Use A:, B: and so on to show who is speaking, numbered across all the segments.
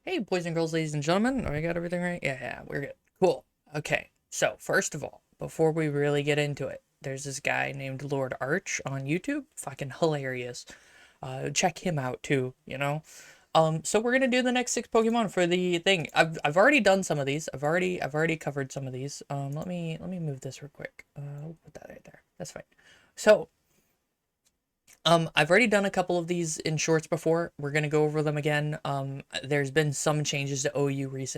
A: Hey, boys and girls, ladies and gentlemen. I got everything right? Yeah, we're good. Cool. Okay, so first of all, before we really get into it, there's this guy named Lord Arch on YouTube. Fucking hilarious. Check him out too, you know? So we're gonna do the next 6 Pokemon for the thing. I've already done some of these. I've already covered some of these. Let me move this real quick. We'll put that right there. That's fine. So I've already done a couple of these in shorts before. We're gonna go over them again. There's been some changes to OU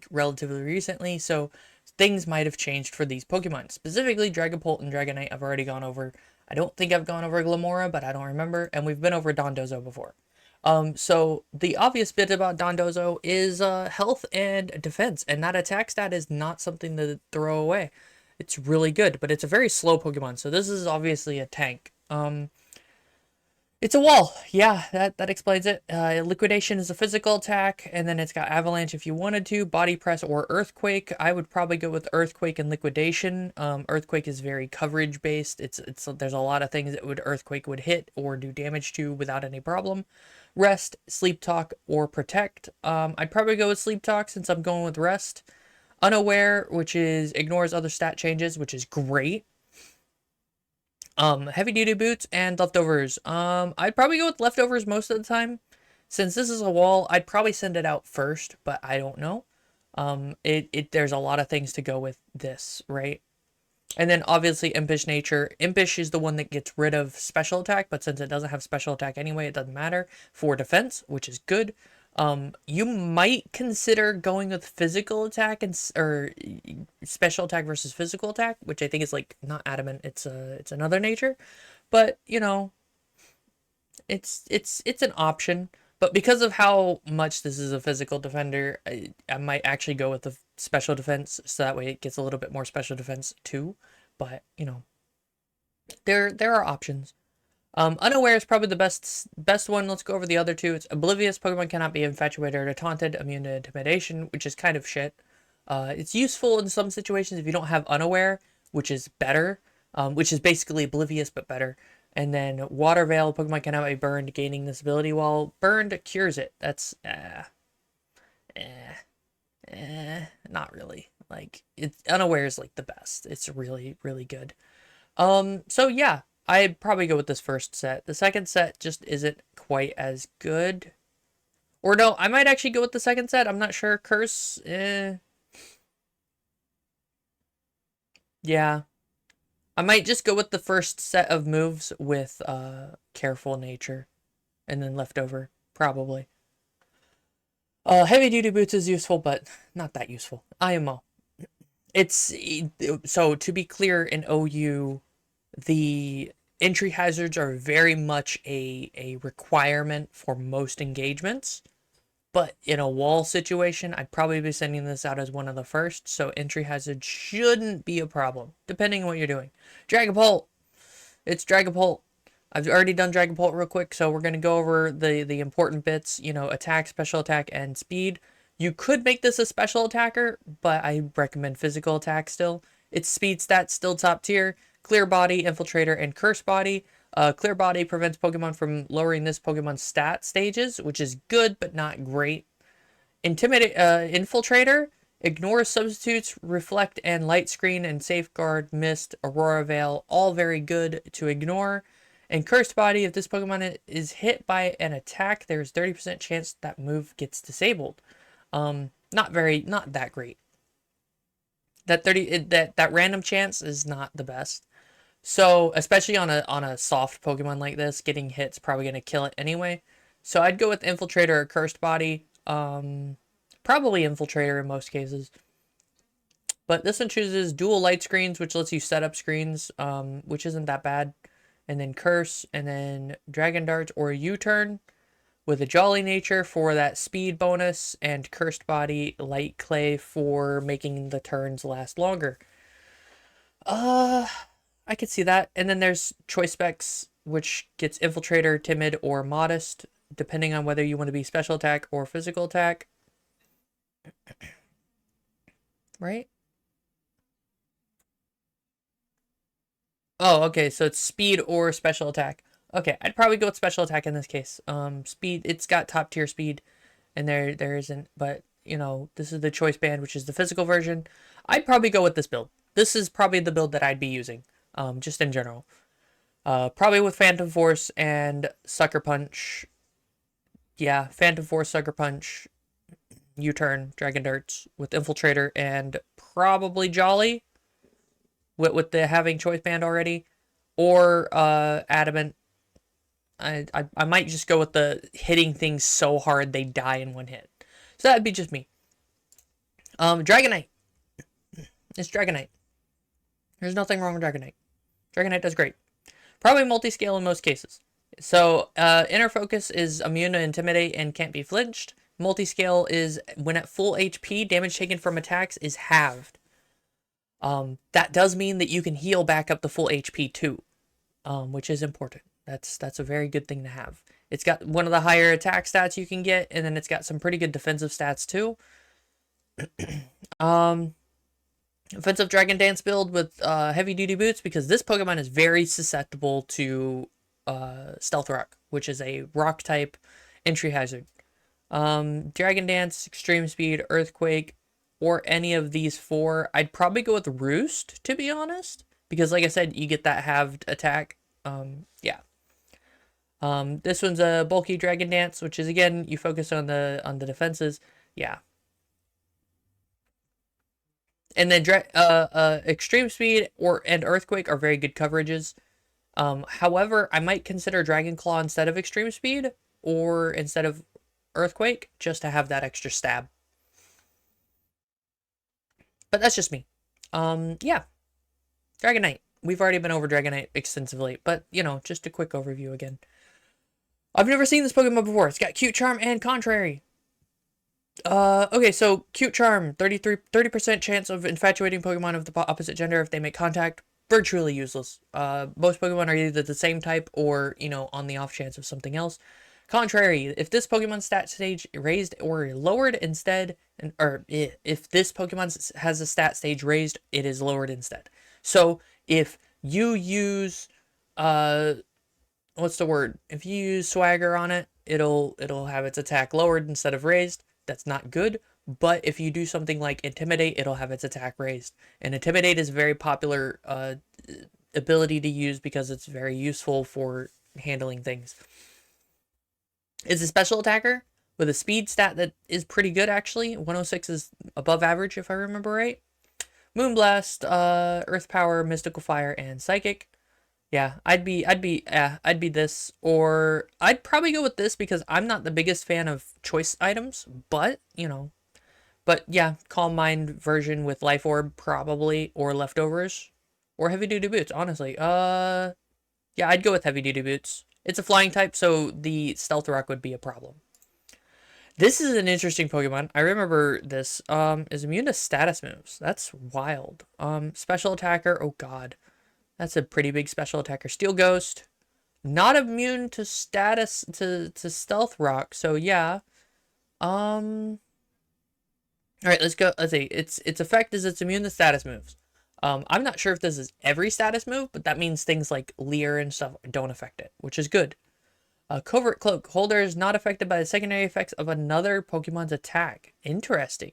A: relatively recently, so things might have changed for these Pokemon. Specifically, Dragapult and Dragonite I've already gone over. I don't think I've gone over Glimmora, but I don't remember, and we've been over Dondozo before. So the obvious bit about Dondozo is health and defense, and that attack stat is not something to throw away. It's really good, but it's a very slow Pokemon, so this is obviously a tank. It's a wall. Yeah, that explains it. Liquidation is a physical attack, and then it's got Avalanche if you wanted to, Body Press or Earthquake. I would probably go with Earthquake and Liquidation. Earthquake is very coverage based. It's there's a lot of things that Earthquake would hit or do damage to without any problem. Rest, Sleep Talk, or Protect. I'd probably go with Sleep Talk since I'm going with Rest. Unaware, which is ignores other stat changes, which is great. Heavy duty boots and leftovers. I'd probably go with leftovers most of the time. Since this is a wall, I'd probably send it out first, but I don't know. There's a lot of things to go with this, right? And then obviously Impish Nature. Impish is the one that gets rid of special attack, but since it doesn't have special attack anyway, it doesn't matter for defense, which is good. You might consider going with physical attack or special attack versus physical attack, which I think is like not adamant. It's another nature, but you know, it's an option. But because of how much this is a physical defender, I might actually go with the special defense, so that way it gets a little bit more special defense too. But you know, there are options. Unaware is probably the best one. Let's go over the other two. It's Oblivious. Pokemon cannot be infatuated or taunted. Immune to intimidation, which is kind of shit. It's useful in some situations if you don't have Unaware, which is better. Which is basically Oblivious but better. And then Water Veil. Pokemon cannot be burned, gaining this ability while burned cures it. That's not really. Like it's Unaware is like the best. It's really really good. So yeah, I'd probably go with this first set. The second set just isn't quite as good. Or no, I might actually go with the second set. I'm not sure. Curse, yeah. I might just go with the first set of moves with Careful Nature and then Leftover, probably. Heavy Duty Boots is useful, but not that useful. IMO. It's so to be clear in OU, the entry hazards are very much a requirement for most engagements. But in a wall situation, I'd probably be sending this out as one of the first, so entry hazard shouldn't be a problem, depending on what you're doing. Dragapult! It's Dragapult. I've already done Dragapult real quick, so we're going to go over the important bits, you know, attack, special attack, and speed. You could make this a special attacker, but I recommend physical attack still. Its speed stats still top tier. Clear Body, Infiltrator, and Curse Body. Clear Body prevents Pokemon from lowering this Pokemon's stat stages, which is good but not great. Infiltrator ignores substitutes, Reflect and Light Screen, and Safeguard, Mist, Aurora Veil, all very good to ignore. And Cursed Body, if this Pokemon is hit by an attack, there's 30% chance that move gets disabled. Not that great. That random chance is not the best. So, especially on a soft Pokemon like this, getting hit's probably gonna kill it anyway. So I'd go with Infiltrator or Cursed Body. Probably Infiltrator in most cases. But this one chooses dual light screens, which lets you set up screens, which isn't that bad. And then Curse, and then Dragon Darts or U-Turn with a Jolly Nature for that speed bonus, and Cursed Body, Light Clay for making the turns last longer. I could see that. And then there's Choice Specs, which gets Infiltrator, Timid, or Modest, depending on whether you want to be Special Attack or Physical Attack. Right? Oh, okay, so it's Speed or Special Attack. Okay, I'd probably go with Special Attack in this case. Speed, it's got top tier speed. and there isn't. But you know, this is the choice band, which is the physical version. I'd probably go with this build. This is probably the build that I'd be using, just in general. Probably with Phantom Force and Sucker Punch. Yeah, Phantom Force, Sucker Punch, U-Turn, Dragon Darts with Infiltrator, and probably Jolly with the having choice band already, or Adamant. I might just go with the hitting things so hard they die in one hit. So that'd be just me. Dragonite. It's Dragonite. There's nothing wrong with Dragonite. Dragonite does great. Probably multi-scale in most cases. So Inner Focus is immune to Intimidate and can't be flinched. Multi-scale is when at full HP, damage taken from attacks is halved. That does mean that you can heal back up to full HP too, which is important. That's a very good thing to have. It's got one of the higher attack stats you can get, and then it's got some pretty good defensive stats too. Offensive Dragon Dance build with heavy duty boots, because this Pokemon is very susceptible to Stealth Rock, which is a rock type entry hazard. Dragon Dance, Extreme Speed, Earthquake, or any of these four. I'd probably go with Roost, to be honest, because like I said, you get that halved attack. Yeah. This one's a bulky Dragon Dance, which is again, you focus on the defenses. Yeah. And then Extreme Speed and Earthquake are very good coverages. However, I might consider Dragon Claw instead of Extreme Speed or instead of Earthquake, just to have that extra stab. But that's just me. Yeah. Dragonite. We've already been over Dragonite extensively, but, you know, just a quick overview again. I've never seen this Pokemon before. It's got Cute Charm and Contrary. Okay, so Cute Charm, 30% chance of infatuating Pokemon of the opposite gender if they make contact. Virtually useless. Most Pokemon are either the same type or, you know, on the off chance of something else. Contrary, if this Pokemon's stat stage raised or lowered instead, if this Pokemon has a stat stage raised, it is lowered instead. So if you use, what's the word? If you use Swagger on it, it'll have its attack lowered instead of raised. That's not good. But if you do something like Intimidate, it'll have its attack raised. And Intimidate is a very popular ability to use because it's very useful for handling things. It's a special attacker with a speed stat that is pretty good, actually. 106 is above average, if I remember right. Moonblast, Earth Power, Mystical Fire, and Psychic. Yeah, I'd be this, or I'd probably go with this because I'm not the biggest fan of choice items, but, you know. But yeah, Calm Mind version with Life Orb probably, or Leftovers, or Heavy Duty Boots, honestly. Yeah, I'd go with Heavy Duty Boots. It's a flying type, so the Stealth Rock would be a problem. This is an interesting Pokemon. I remember this. Is immune to status moves. That's wild. Special attacker. Oh god. That's a pretty big special attacker. Steel Ghost. Not immune to status to Stealth Rock. So yeah. Alright, let's go. Let's see. Its effect is it's immune to status moves. I'm not sure if this is every status move, but that means things like Leer and stuff don't affect it, which is good. Covert Cloak. Holder is not affected by the secondary effects of another Pokemon's attack. Interesting.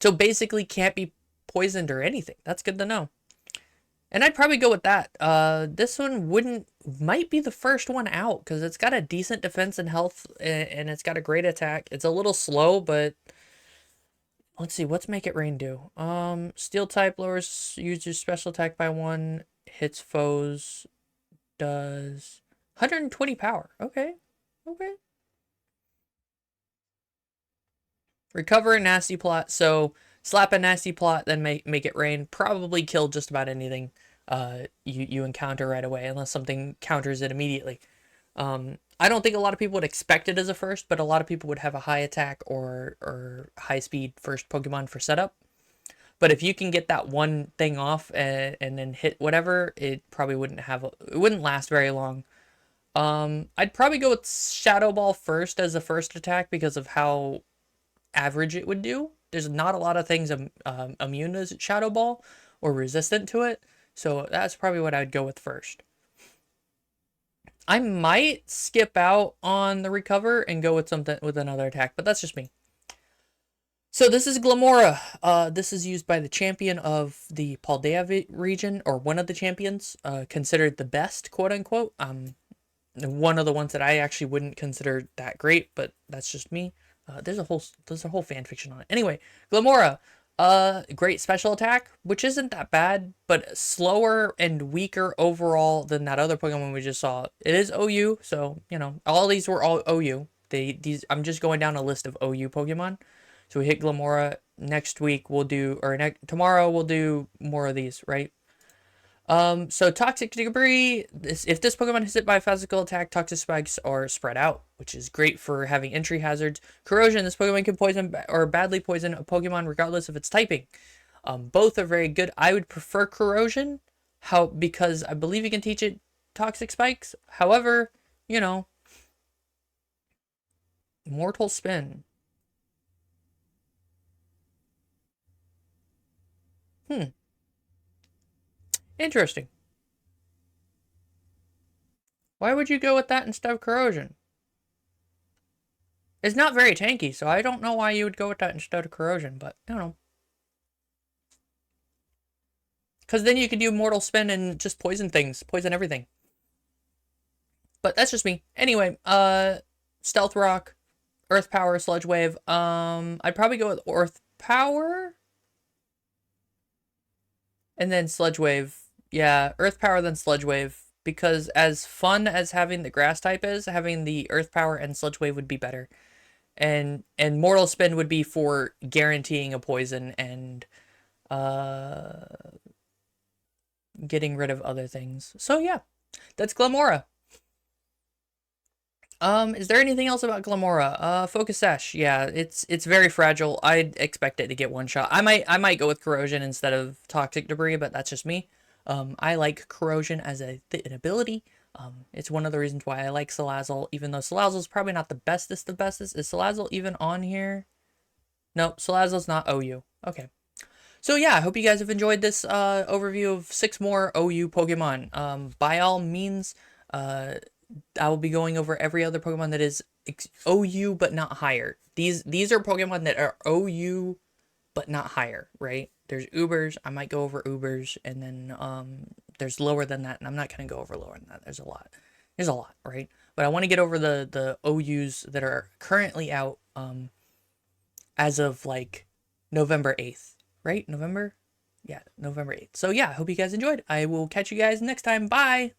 A: So basically can't be poisoned or anything. That's good to know. And I'd probably go with that. This one might be the first one out because it's got a decent defense and health, and it's got a great attack. It's a little slow, but let's see, what's Make It Rain do? Steel type lowers user's special attack by 1, hits foes, does 120 power. Okay. Recover a Nasty Plot. So slap a Nasty Plot, then make it rain. Probably kill just about anything you encounter right away, unless something counters it immediately. I don't think a lot of people would expect it as a first, but a lot of people would have a high attack or high speed first Pokemon for setup. But if you can get that one thing off and then hit whatever, it probably it wouldn't last very long. I'd probably go with Shadow Ball first as a first attack because of how average it would do. There's not a lot of things immune to Shadow Ball or resistant to it, so that's probably what I'd go with first. I might skip out on the recover and go with something with another attack, but that's just me. So this is Glimmora. This is used by the champion of the Paldea region, or one of the champions, considered the best, quote unquote. One of the ones that I actually wouldn't consider that great, but that's just me. There's a whole fan fiction on it. Anyway, Glimmora, great special attack, which isn't that bad, but slower and weaker overall than that other Pokemon we just saw. It is OU, so you know all these were all OU. I'm just going down a list of OU Pokemon. So we hit Glimmora. Next week we'll do, or tomorrow we'll do more of these, right? So Toxic Debris, if this Pokemon is hit by a physical attack, Toxic Spikes are spread out, which is great for having entry hazards. Corrosion, this Pokemon can poison or badly poison a Pokemon regardless of its typing. Both are very good. I would prefer Corrosion, because I believe you can teach it Toxic Spikes. However, you know, Mortal Spin. Interesting. Why would you go with that instead of Corrosion? It's not very tanky, so I don't know why you would go with that instead of Corrosion, but I don't know. Because then you could do Mortal Spin and just poison things, poison everything. But that's just me. Anyway, Stealth Rock, Earth Power, Sludge Wave. I'd probably go with Earth Power. And then Sludge Wave. Yeah, Earth Power, then Sludge Wave. Because as fun as having the Grass type is, having the Earth Power and Sludge Wave would be better. And Mortal Spin would be for guaranteeing a poison and getting rid of other things. So yeah, that's Glimmora. Is there anything else about Glimmora? Focus Sash. Yeah, it's very fragile. I'd expect it to get one shot. I might go with Corrosion instead of Toxic Debris, but that's just me. I like Corrosion as an ability. It's one of the reasons why I like Salazzle, even though Salazzle's probably not the bestest of bestest. Is Salazzle even on here? Nope, Salazzle's not OU. Okay. So yeah, I hope you guys have enjoyed this overview of 6 more OU Pokemon. By all means, I will be going over every other Pokemon that is OU but not higher. These are Pokemon that are OU but not higher, right? There's Ubers. I might go over Ubers, and then there's lower than that, and I'm not gonna go over lower than that. There's a lot. There's a lot, right? But I want to get over the OUs that are currently out as of like November 8th, right? November? Yeah, November 8th. So yeah, I hope you guys enjoyed. I will catch you guys next time. Bye!